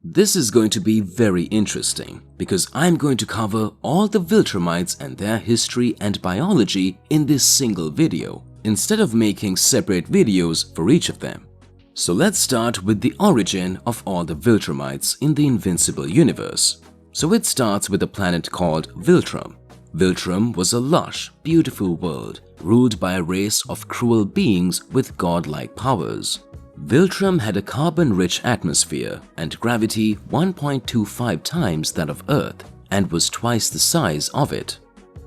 This is going to be very interesting because I'm going to cover all the Viltrumites and their history and biology in this single video, instead of making separate videos for each of them. So let's start with the origin of all the Viltrumites in the Invincible universe. So it starts with a planet called Viltrum. Viltrum was a lush, beautiful world ruled by a race of cruel beings with godlike powers. Viltrum had a carbon-rich atmosphere and gravity 1.25 times that of Earth and was twice the size of it.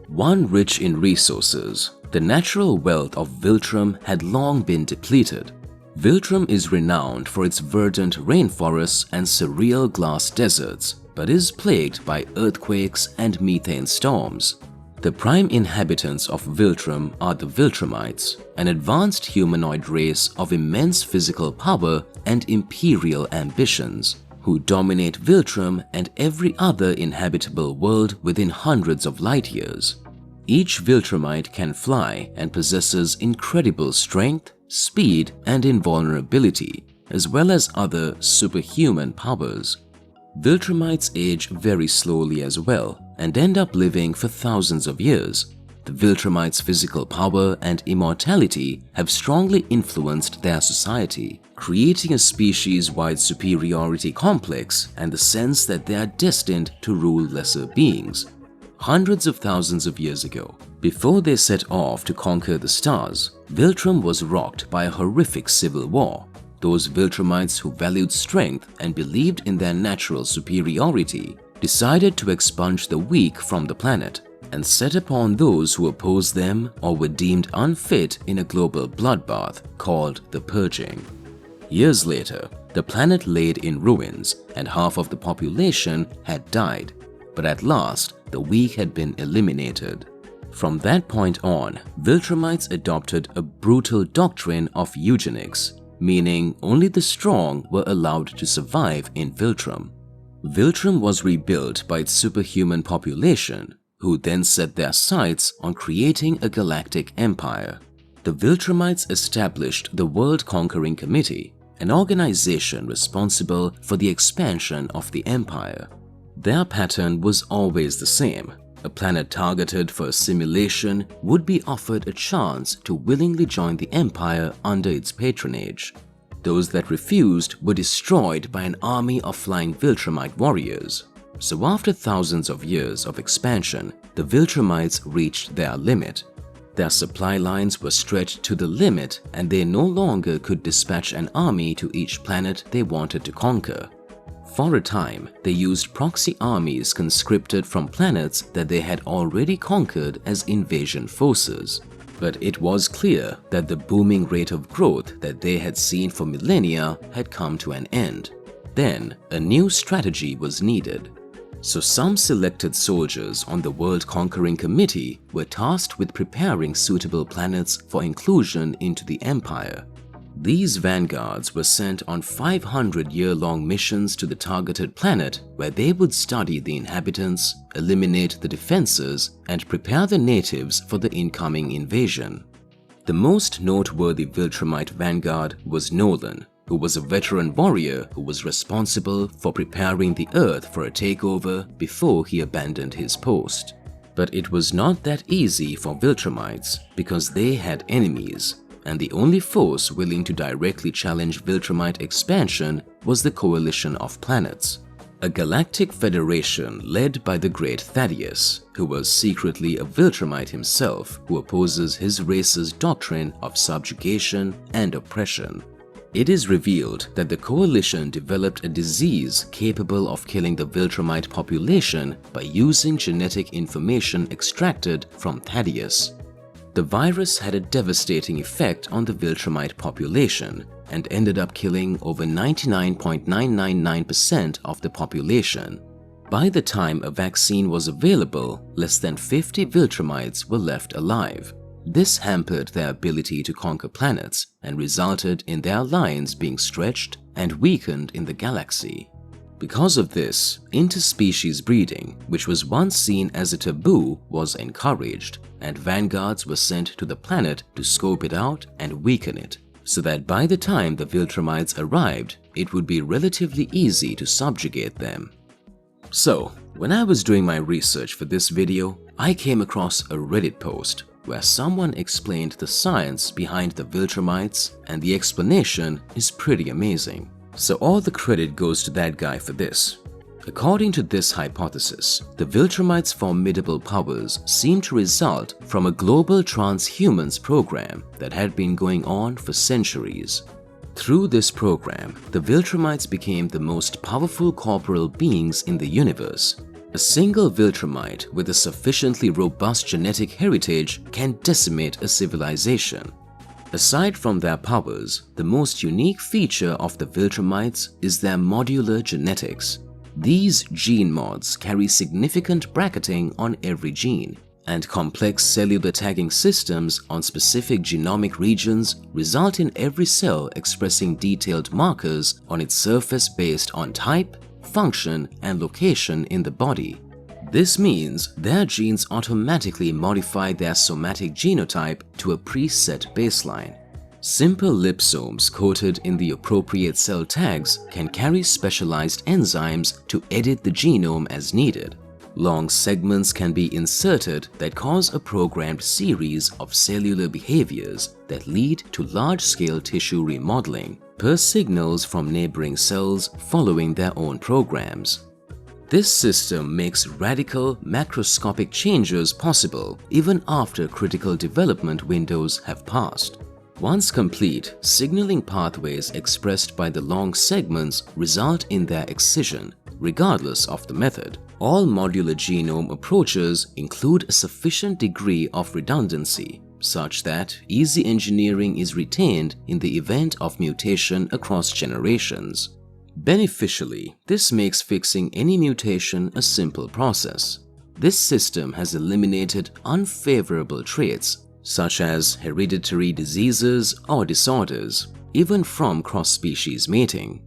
One rich in resources, the natural wealth of Viltrum had long been depleted. Viltrum is renowned for its verdant rainforests and surreal glass deserts, but is plagued by earthquakes and methane storms. The prime inhabitants of Viltrum are the Viltrumites, an advanced humanoid race of immense physical power and imperial ambitions, who dominate Viltrum and every other inhabitable world within hundreds of light years. Each Viltrumite can fly and possesses incredible strength, speed, and invulnerability, as well as other superhuman powers. Viltrumites age very slowly as well and end up living for thousands of years. The Viltrumites' physical power and immortality have strongly influenced their society, creating a species-wide superiority complex and the sense that they are destined to rule lesser beings. Hundreds of thousands of years ago, before they set off to conquer the stars, Viltrum was rocked by a horrific civil war. Those Viltrumites who valued strength and believed in their natural superiority decided to expunge the weak from the planet and set upon those who opposed them or were deemed unfit in a global bloodbath called the Purging. Years later, the planet laid in ruins and half of the population had died, but at last the weak had been eliminated. From that point on, Viltrumites adopted a brutal doctrine of eugenics, meaning only the strong were allowed to survive in Viltrum. Viltrum was rebuilt by its superhuman population, who then set their sights on creating a galactic empire. The Viltrumites established the World Conquering Committee, an organization responsible for the expansion of the empire. Their pattern was always the same. A planet targeted for assimilation would be offered a chance to willingly join the empire under its patronage. Those that refused were destroyed by an army of flying Viltrumite warriors. So after thousands of years of expansion, the Viltrumites reached their limit. Their supply lines were stretched to the limit and they no longer could dispatch an army to each planet they wanted to conquer. For a time, they used proxy armies conscripted from planets that they had already conquered as invasion forces. But it was clear that the booming rate of growth that they had seen for millennia had come to an end. Then, a new strategy was needed. So some selected soldiers on the World Conquering Committee were tasked with preparing suitable planets for inclusion into the empire. These vanguards were sent on 500-year-long missions to the targeted planet where they would study the inhabitants, eliminate the defenses, and prepare the natives for the incoming invasion. The most noteworthy Viltrumite vanguard was Nolan, who was a veteran warrior who was responsible for preparing the Earth for a takeover before he abandoned his post. But it was not that easy for Viltrumites because they had enemies, and the only force willing to directly challenge Viltrumite expansion was the Coalition of Planets, a galactic federation led by the great Thaddeus, who was secretly a Viltrumite himself who opposes his race's doctrine of subjugation and oppression. It is revealed that the coalition developed a disease capable of killing the Viltrumite population by using genetic information extracted from Thaddeus. The virus had a devastating effect on the Viltrumite population and ended up killing over 99.999% of the population. By the time a vaccine was available, less than 50 Viltrumites were left alive. This hampered their ability to conquer planets and resulted in their lines being stretched and weakened in the galaxy. Because of this, interspecies breeding, which was once seen as a taboo, was encouraged, and vanguards were sent to the planet to scope it out and weaken it. so that by the time the Viltrumites arrived, it would be relatively easy to subjugate them. So, when I was doing my research for this video, I came across a Reddit post where someone explained the science behind the Viltrumites, and the explanation is pretty amazing. So all the credit goes to that guy for this. According to this hypothesis, the Viltrumites' formidable powers seem to result from a global transhumans program that had been going on for centuries. Through this program, the Viltrumites became the most powerful corporeal beings in the universe. A single Viltrumite with a sufficiently robust genetic heritage can decimate a civilization. Aside from their powers, the most unique feature of the Viltrumites is their modular genetics. These gene mods carry significant bracketing on every gene, and complex cellular tagging systems on specific genomic regions result in every cell expressing detailed markers on its surface based on type, function, and location in the body. This means their genes automatically modify their somatic genotype to a preset baseline. Simple liposomes coated in the appropriate cell tags can carry specialized enzymes to edit the genome as needed. Long segments can be inserted that cause a programmed series of cellular behaviors that lead to large-scale tissue remodeling per signals from neighboring cells following their own programs. This system makes radical macroscopic changes possible even after critical development windows have passed. Once complete, signaling pathways expressed by the long segments result in their excision, regardless of the method. All modular genome approaches include a sufficient degree of redundancy, such that easy engineering is retained in the event of mutation across generations. Beneficially, this makes fixing any mutation a simple process. This system has eliminated unfavorable traits, such as hereditary diseases or disorders, even from cross-species mating.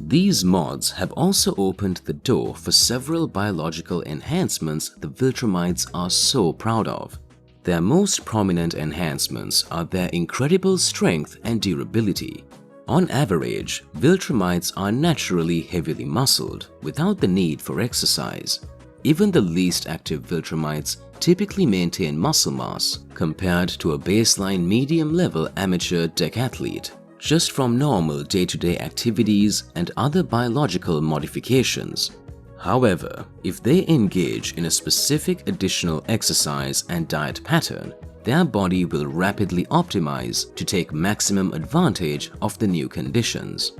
These mods have also opened the door for several biological enhancements the Viltrumites are so proud of. Their most prominent enhancements are their incredible strength and durability. On average, Viltrumites are naturally heavily muscled without the need for exercise. Even the least active Viltrumites typically maintain muscle mass compared to a baseline medium-level amateur decathlete, just from normal day-to-day activities and other biological modifications. However, if they engage in a specific additional exercise and diet pattern, their body will rapidly optimize to take maximum advantage of the new conditions.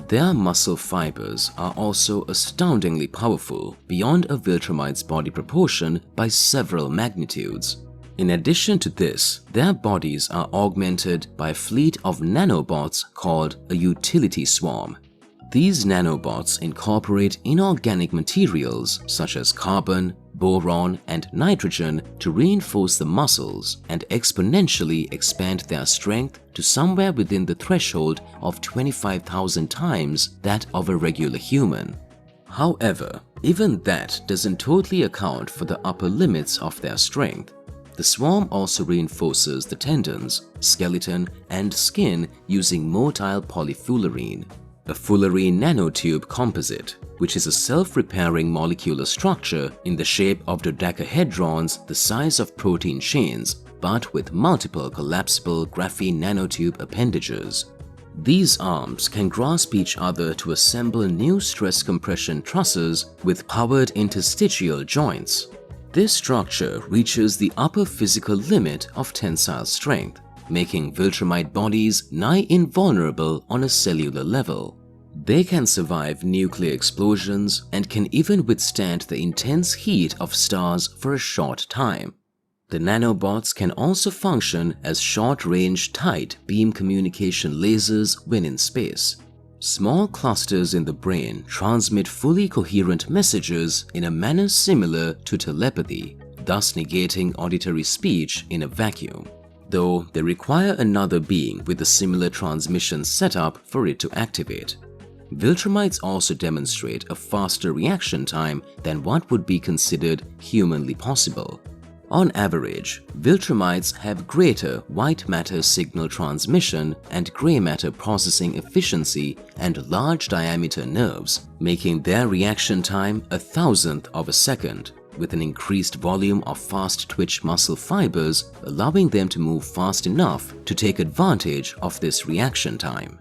Their muscle fibers are also astoundingly powerful beyond a Viltrumite's body proportion by several magnitudes. In addition to this, their bodies are augmented by a fleet of nanobots called a utility swarm. These nanobots incorporate inorganic materials such as carbon, boron, and nitrogen to reinforce the muscles and exponentially expand their strength to somewhere within the threshold of 25,000 times that of a regular human. However, even that doesn't totally account for the upper limits of their strength. The swarm also reinforces the tendons, skeleton, and skin using motile polyfullerene, a fullerene nanotube composite, which is a self-repairing molecular structure in the shape of dodecahedrons the size of protein chains, but with multiple collapsible graphene nanotube appendages. These arms can grasp each other to assemble new stress compression trusses with powered interstitial joints. This structure reaches the upper physical limit of tensile strength, making Viltrumite bodies nigh invulnerable on a cellular level. They can survive nuclear explosions and can even withstand the intense heat of stars for a short time. The nanobots can also function as short-range tight beam communication lasers when in space. Small clusters in the brain transmit fully coherent messages in a manner similar to telepathy, thus negating auditory speech in a vacuum, though they require another being with a similar transmission setup for it to activate. Viltrumites also demonstrate a faster reaction time than what would be considered humanly possible. On average, Viltrumites have greater white matter signal transmission and gray matter processing efficiency and large diameter nerves, making their reaction time 1,000th of a second, with an increased volume of fast twitch muscle fibers, allowing them to move fast enough to take advantage of this reaction time.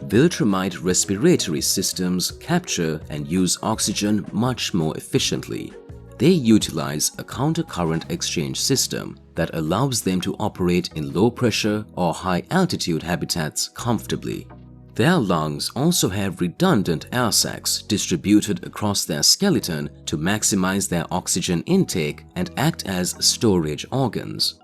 Viltrumite respiratory systems capture and use oxygen much more efficiently. They utilize a counter-current exchange system that allows them to operate in low-pressure or high-altitude habitats comfortably. Their lungs also have redundant air sacs distributed across their skeleton to maximize their oxygen intake and act as storage organs.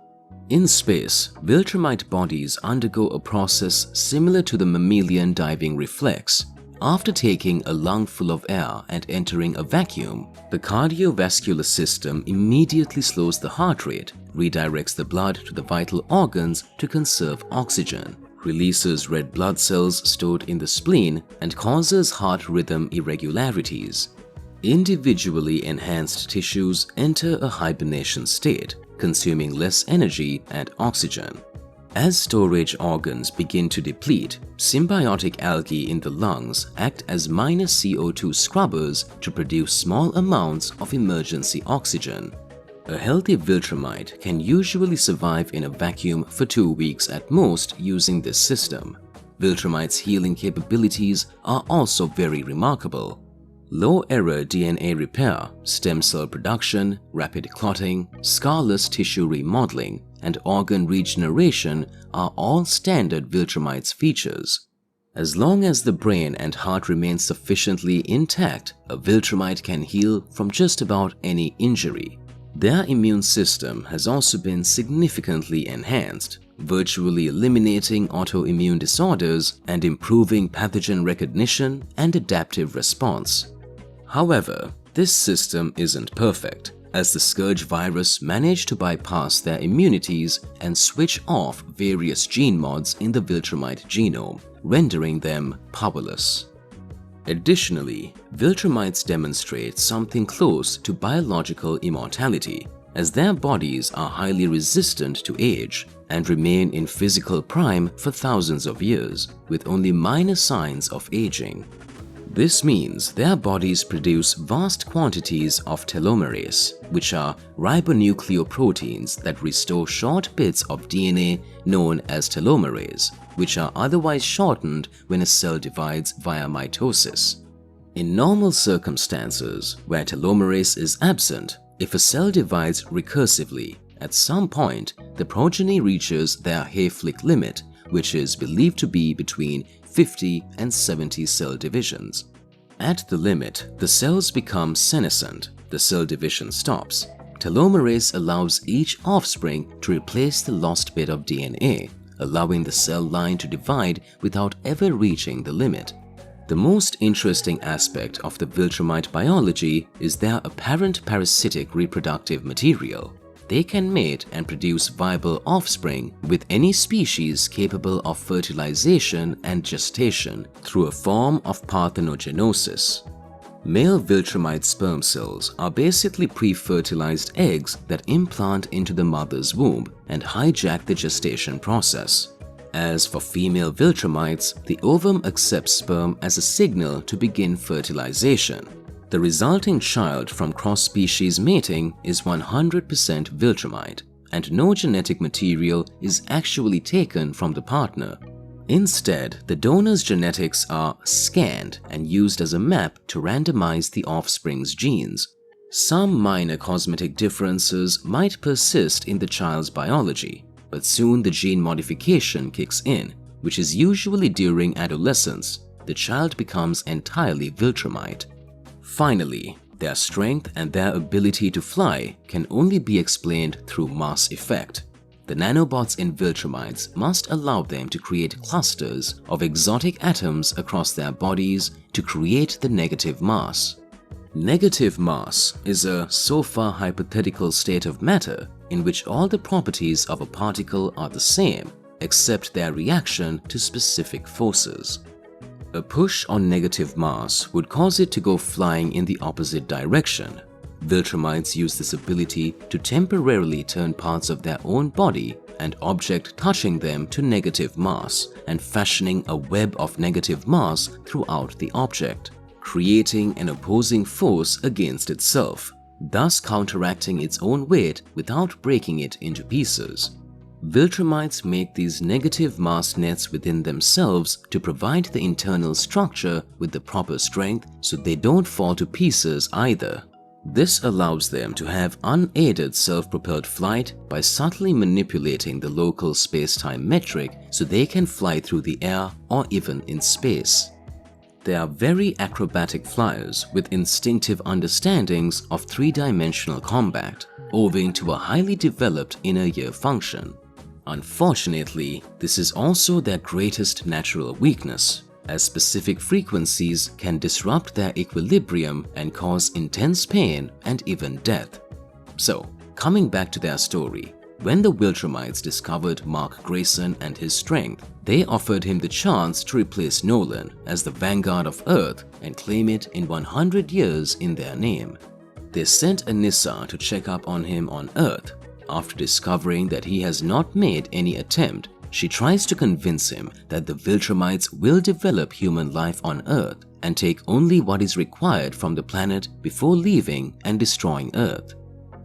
In space, Viltrumite bodies undergo a process similar to the mammalian diving reflex. After taking a lungful of air and entering a vacuum, the cardiovascular system immediately slows the heart rate, redirects the blood to the vital organs to conserve oxygen, releases red blood cells stored in the spleen, and causes heart rhythm irregularities. Individually enhanced tissues enter a hibernation state, consuming less energy and oxygen. As storage organs begin to deplete, symbiotic algae in the lungs act as minor CO2 scrubbers to produce small amounts of emergency oxygen. A healthy Viltrumite can usually survive in a vacuum for 2 weeks at most using this system. Viltrumite's healing capabilities are also very remarkable. Low-error DNA repair, stem cell production, rapid clotting, scarless tissue remodeling, and organ regeneration are all standard Viltrumite's features. As long as the brain and heart remain sufficiently intact, a Viltrumite can heal from just about any injury. Their immune system has also been significantly enhanced, virtually eliminating autoimmune disorders and improving pathogen recognition and adaptive response. However, this system isn't perfect, as the Scourge virus managed to bypass their immunities and switch off various gene mods in the Viltrumite genome, rendering them powerless. Additionally, Viltrumites demonstrate something close to biological immortality, as their bodies are highly resistant to age and remain in physical prime for thousands of years, with only minor signs of aging. This means their bodies produce vast quantities of telomerase, which are ribonucleoproteins that restore short bits of DNA known as telomerase, which are otherwise shortened when a cell divides via mitosis. In normal circumstances, where telomerase is absent, if a cell divides recursively, at some point the progeny reaches their Hayflick limit, which is believed to be between 50 and 70 cell divisions. At the limit, the cells become senescent, the cell division stops. Telomerase allows each offspring to replace the lost bit of DNA, allowing the cell line to divide without ever reaching the limit. The most interesting aspect of the Viltrumite biology is their apparent parasitic reproductive material. They can mate and produce viable offspring with any species capable of fertilization and gestation through a form of parthenogenesis. Male Viltrumite sperm cells are basically pre-fertilized eggs that implant into the mother's womb and hijack the gestation process. As for female Viltrumites, the ovum accepts sperm as a signal to begin fertilization. The resulting child from cross-species mating is 100% Viltrumite, and no genetic material is actually taken from the partner. Instead, the donor's genetics are scanned and used as a map to randomize the offspring's genes. Some minor cosmetic differences might persist in the child's biology, but soon the gene modification kicks in, which is usually during adolescence. The child becomes entirely Viltrumite. Finally, their strength and their ability to fly can only be explained through mass effect. The nanobots in Viltrumites must allow them to create clusters of exotic atoms across their bodies to create the negative mass. Negative mass is a so far hypothetical state of matter in which all the properties of a particle are the same except their reaction to specific forces. A push on negative mass would cause it to go flying in the opposite direction. Viltrumites use this ability to temporarily turn parts of their own body and object touching them to negative mass and fashioning a web of negative mass throughout the object, creating an opposing force against itself, thus counteracting its own weight without breaking it into pieces. Viltrumites make these negative mass nets within themselves to provide the internal structure with the proper strength so they don't fall to pieces either. This allows them to have unaided self-propelled flight by subtly manipulating the local space-time metric so they can fly through the air or even in space. They are very acrobatic flyers with instinctive understandings of three-dimensional combat, owing to a highly developed inner ear function. Unfortunately, this is also their greatest natural weakness, as specific frequencies can disrupt their equilibrium and cause intense pain and even death. So, coming back to their story, when the Viltrumites discovered Mark Grayson and his strength, they offered him the chance to replace Nolan as the Vanguard of Earth and claim it in 100 years in their name. They sent Anissa to check up on him on Earth. After discovering that he has not made any attempt, she tries to convince him that the Viltrumites will develop human life on Earth and take only what is required from the planet before leaving and destroying Earth.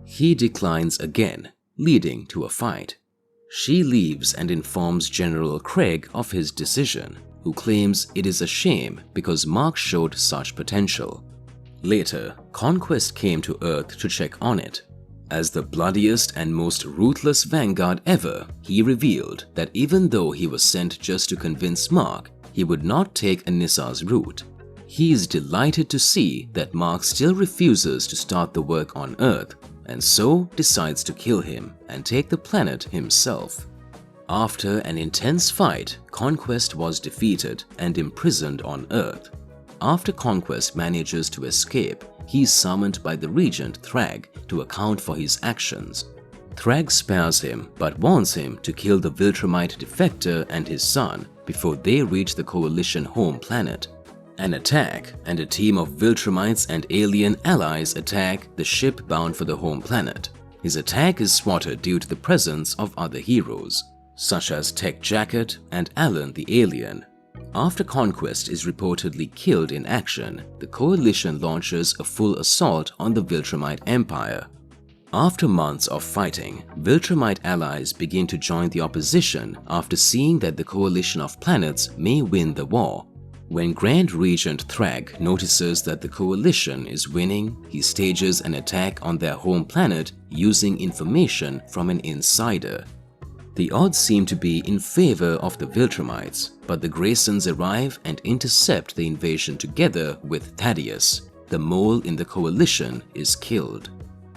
He declines again, leading to a fight. She leaves and informs General Craig of his decision, who claims it is a shame because Mark showed such potential. Later, Conquest came to Earth to check on it. As the bloodiest and most ruthless vanguard ever, he revealed that even though he was sent just to convince Mark, he would not take Anissa's route. He is delighted to see that Mark still refuses to start the work on Earth, and so decides to kill him and take the planet himself. After an intense fight, Conquest was defeated and imprisoned on Earth. After Conquest manages to escape, he is summoned by the Regent Thrag to account for his actions. Thrag spares him but warns him to kill the Viltrumite defector and his son before they reach the Coalition home planet. An attack and a team of Viltrumites and alien allies attack the ship bound for the home planet. His attack is swatted due to the presence of other heroes, such as Tech Jacket and Alan the alien. After Conquest is reportedly killed in action, the Coalition launches a full assault on the Viltrumite Empire. After months of fighting, Viltrumite allies begin to join the opposition after seeing that the Coalition of Planets may win the war. When Grand Regent Thrag notices that the Coalition is winning, he stages an attack on their home planet using information from an insider. The odds seem to be in favor of the Viltrumites, but the Graysons arrive and intercept the invasion together with Thaddeus. The mole in the Coalition is killed.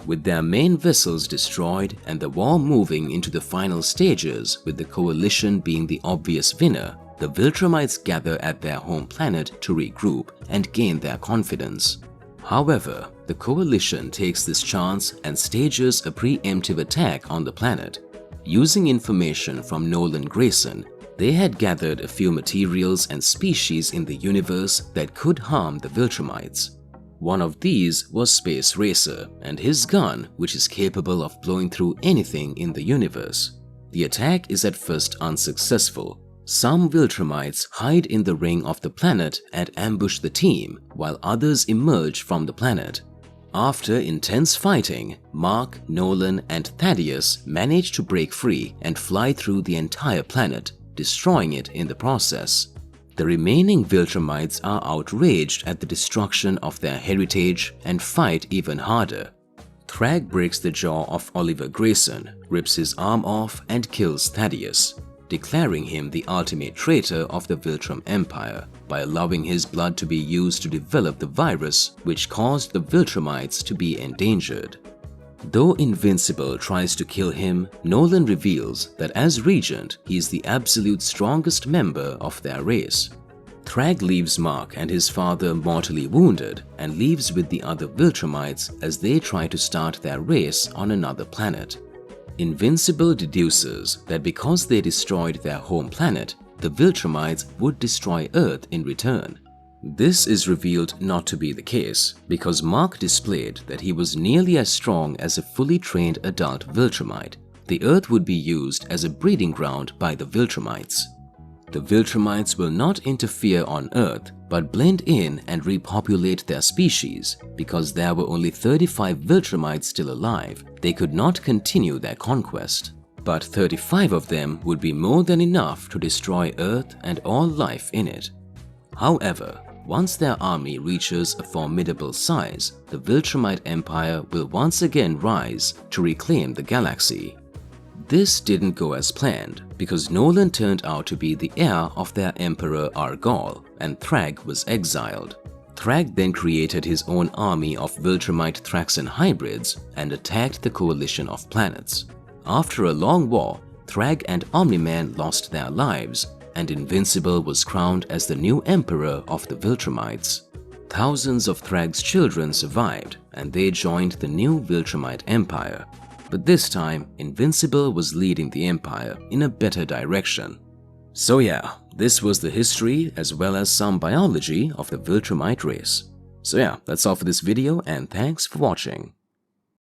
With their main vessels destroyed and the war moving into the final stages with the Coalition being the obvious winner, the Viltrumites gather at their home planet to regroup and gain their confidence. However, the Coalition takes this chance and stages a preemptive attack on the planet. Using information from Nolan Grayson, they had gathered a few materials and species in the universe that could harm the Viltrumites. One of these was Space Racer and his gun, which is capable of blowing through anything in the universe. The attack is at first unsuccessful. Some Viltrumites hide in the ring of the planet and ambush the team, while others emerge from the planet. After intense fighting, Mark, Nolan, and Thaddeus manage to break free and fly through the entire planet, destroying it in the process. The remaining Viltrumites are outraged at the destruction of their heritage and fight even harder. Thrag breaks the jaw of Oliver Grayson, rips his arm off, and kills Thaddeus, declaring him the ultimate traitor of the Viltrum Empire by allowing his blood to be used to develop the virus which caused the Viltrumites to be endangered. Though Invincible tries to kill him, Nolan reveals that as Regent, he is the absolute strongest member of their race. Thrag leaves Mark and his father mortally wounded and leaves with the other Viltrumites as they try to start their race on another planet. Invincible deduces that because they destroyed their home planet, the Viltrumites would destroy Earth in return. This is revealed not to be the case because Mark displayed that he was nearly as strong as a fully trained adult Viltrumite. The Earth would be used as a breeding ground by the Viltrumites. The Viltrumites will not interfere on Earth but blend in and repopulate their species. Because there were only 35 Viltrumites still alive, they could not continue their conquest. But 35 of them would be more than enough to destroy Earth and all life in it. However, once their army reaches a formidable size, the Viltrumite Empire will once again rise to reclaim the galaxy. This didn't go as planned because Nolan turned out to be the heir of their Emperor Argol and Thrag was exiled. Thrag then created his own army of Viltrumite Thraxan hybrids and attacked the coalition of planets. After a long war, Thrag and Omni-Man lost their lives, and Invincible was crowned as the new emperor of the Viltrumites. Thousands of Thrag's children survived, and they joined the new Viltrumite Empire. But this time, Invincible was leading the empire in a better direction. So yeah, this was the history as well as some biology of the Viltrumite race. So yeah, that's all for this video and thanks for watching.